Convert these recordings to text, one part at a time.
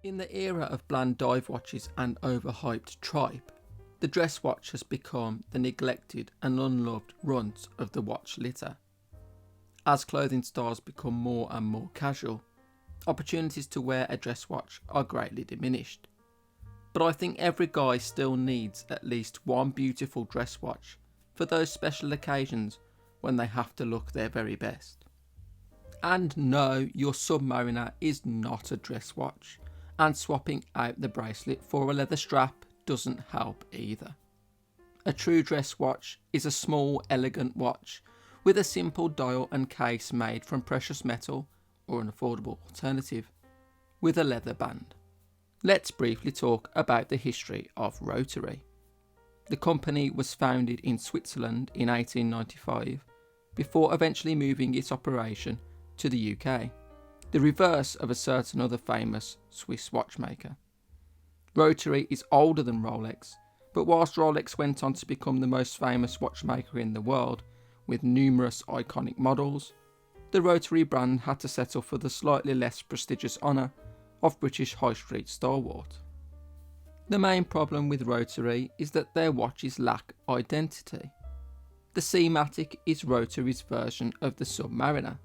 In the era of bland dive watches and overhyped tripe, the dress watch has become the neglected and unloved runt of the watch litter. As clothing styles become more and more casual, opportunities to wear a dress watch are greatly diminished. But I think every guy still needs at least one beautiful dress watch for those special occasions when they have to look their very best. And no, your Submariner is not a dress watch, and swapping out the bracelet for a leather strap doesn't help either. A true dress watch is a small, elegant watch with a simple dial and case made from precious metal or an affordable alternative with a leather band. Let's briefly talk about the history of Rotary. The company was founded in Switzerland in 1895 before eventually moving its operation to the UK, the reverse of a certain other famous Swiss watchmaker. Rotary is older than Rolex, but whilst Rolex went on to become the most famous watchmaker in the world with numerous iconic models, the Rotary brand had to settle for the slightly less prestigious honour of British high street stalwart. The main problem with Rotary is that their watches lack identity. The Seamatic is Rotary's version of the Submariner.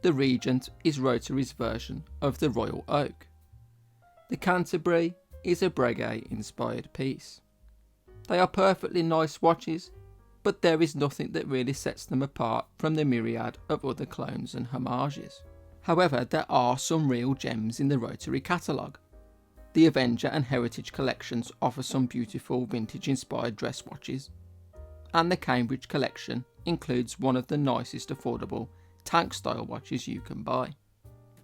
The Regent is Rotary's version of the Royal Oak. The Canterbury is a Breguet-inspired piece. They are perfectly nice watches, but there is nothing that really sets them apart from the myriad of other clones and homages. However, there are some real gems in the Rotary catalogue. The Avenger and Heritage collections offer some beautiful vintage-inspired dress watches, and the Cambridge collection includes one of the nicest affordable tank-style watches you can buy.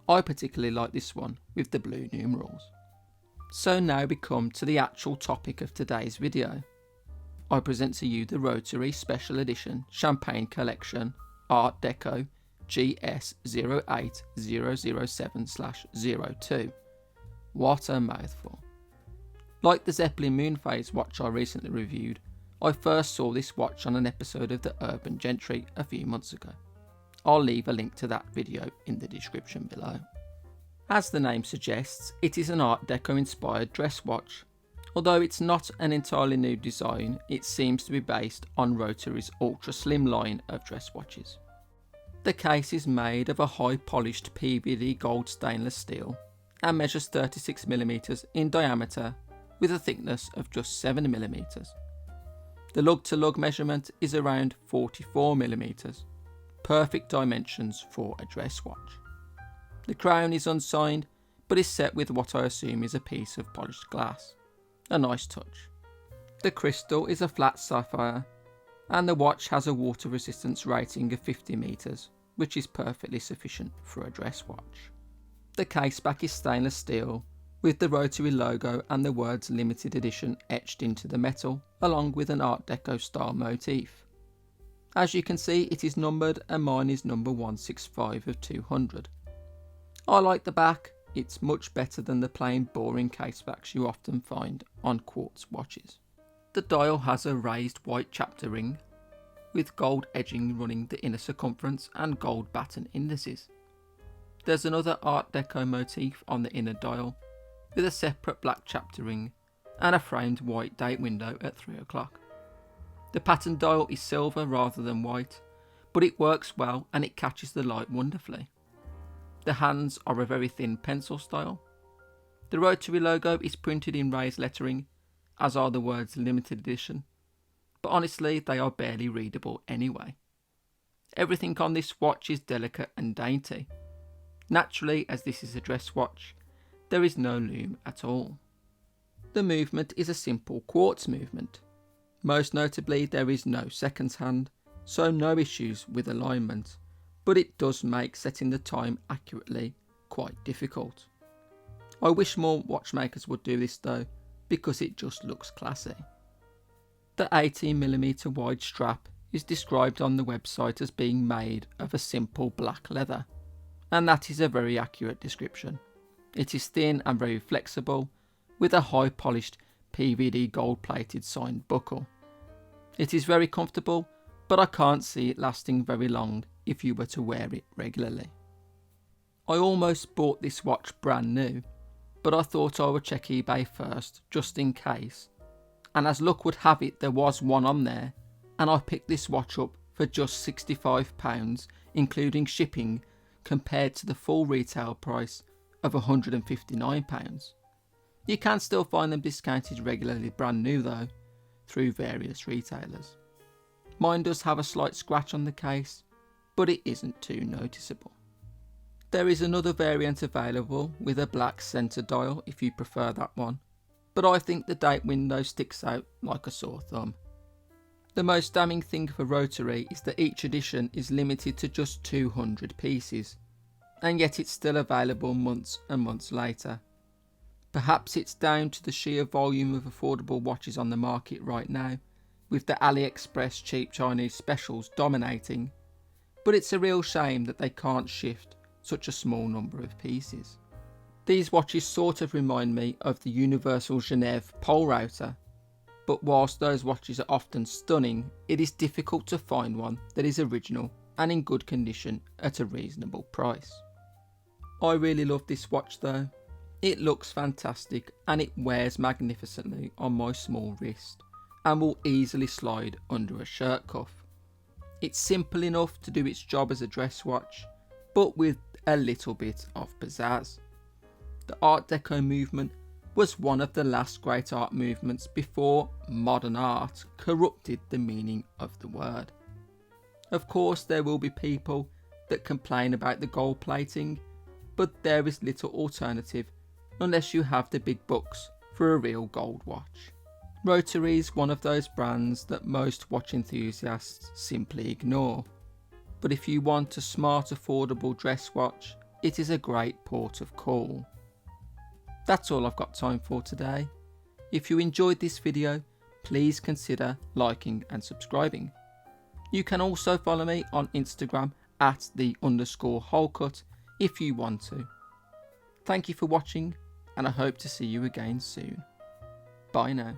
I particularly like this one with the blue numerals. So now we come to the actual topic of today's video. I present to you the Rotary Special Edition Champagne Collection Art Deco GS 08007/02. What a mouthful. Like the Zeppelin Moonphase watch I recently reviewed, I first saw this watch on an episode of the Urban Gentry a few months ago. I'll leave a link to that video in the description below. As the name suggests, it is an Art Deco inspired dress watch. Although it's not an entirely new design, it seems to be based on Rotary's ultra slim line of dress watches. The case is made of a high polished PVD gold stainless steel and measures 36mm in diameter with a thickness of just 7mm. The lug to lug measurement is around 44mm. Perfect dimensions for a dress watch. The crown is unsigned, but is set with what I assume is a piece of polished glass. A nice touch. The crystal is a flat sapphire, and the watch has a water resistance rating of 50 metres, which is perfectly sufficient for a dress watch. The caseback is stainless steel, with the Rotary logo and the words limited edition etched into the metal, along with an Art Deco style motif. As you can see, it is numbered and mine is number 165 of 200. I like the back, it's much better than the plain boring casebacks you often find on quartz watches. The dial has a raised white chapter ring, with gold edging running the inner circumference and gold batten indices. There's another Art Deco motif on the inner dial, with a separate black chapter ring and a framed white date window at 3 o'clock. The pattern dial is silver rather than white, but it works well and it catches the light wonderfully. The hands are a very thin pencil style. The Rotary logo is printed in raised lettering, as are the words limited edition, but honestly they are barely readable anyway. Everything on this watch is delicate and dainty. Naturally, as this is a dress watch, there is no loom at all. The movement is a simple quartz movement. Most notably, there is no seconds hand, so no issues with alignment, but it does make setting the time accurately quite difficult. I wish more watchmakers would do this though, because it just looks classy. The 18mm wide strap is described on the website as being made of a simple black leather, and that is a very accurate description. It is thin and very flexible, with a high polished PVD gold plated signed buckle. It is very comfortable, but I can't see it lasting very long if you were to wear it regularly. I almost bought this watch brand new, but I thought I would check eBay first, just in case. And as luck would have it, there was one on there, and I picked this watch up for just £65, including shipping, compared to the full retail price of £159. You can still find them discounted regularly brand new though, through various retailers. Mine does have a slight scratch on the case, but it isn't too noticeable. There is another variant available with a black centre dial if you prefer that one, but I think the date window sticks out like a sore thumb. The most damning thing for Rotary is that each edition is limited to just 200 pieces, and yet it's still available months and months later. Perhaps it's down to the sheer volume of affordable watches on the market right now, with the AliExpress cheap Chinese specials dominating, but it's a real shame that they can't shift such a small number of pieces. These watches sort of remind me of the Universal Genève pole router, but whilst those watches are often stunning, it is difficult to find one that is original and in good condition at a reasonable price. I really love this watch though. It looks fantastic and it wears magnificently on my small wrist and will easily slide under a shirt cuff. It's simple enough to do its job as a dress watch, but with a little bit of pizzazz. The Art Deco movement was one of the last great art movements before modern art corrupted the meaning of the word. Of course, there will be people that complain about the gold plating, but there is little alternative unless you have the big bucks for a real gold watch. Rotary is one of those brands that most watch enthusiasts simply ignore, but if you want a smart, affordable dress watch, it is a great port of call. That's all I've got time for today. If you enjoyed this video, please consider liking and subscribing. You can also follow me on Instagram at @_holecut if you want to. Thank you for watching, and I hope to see you again soon. Bye now.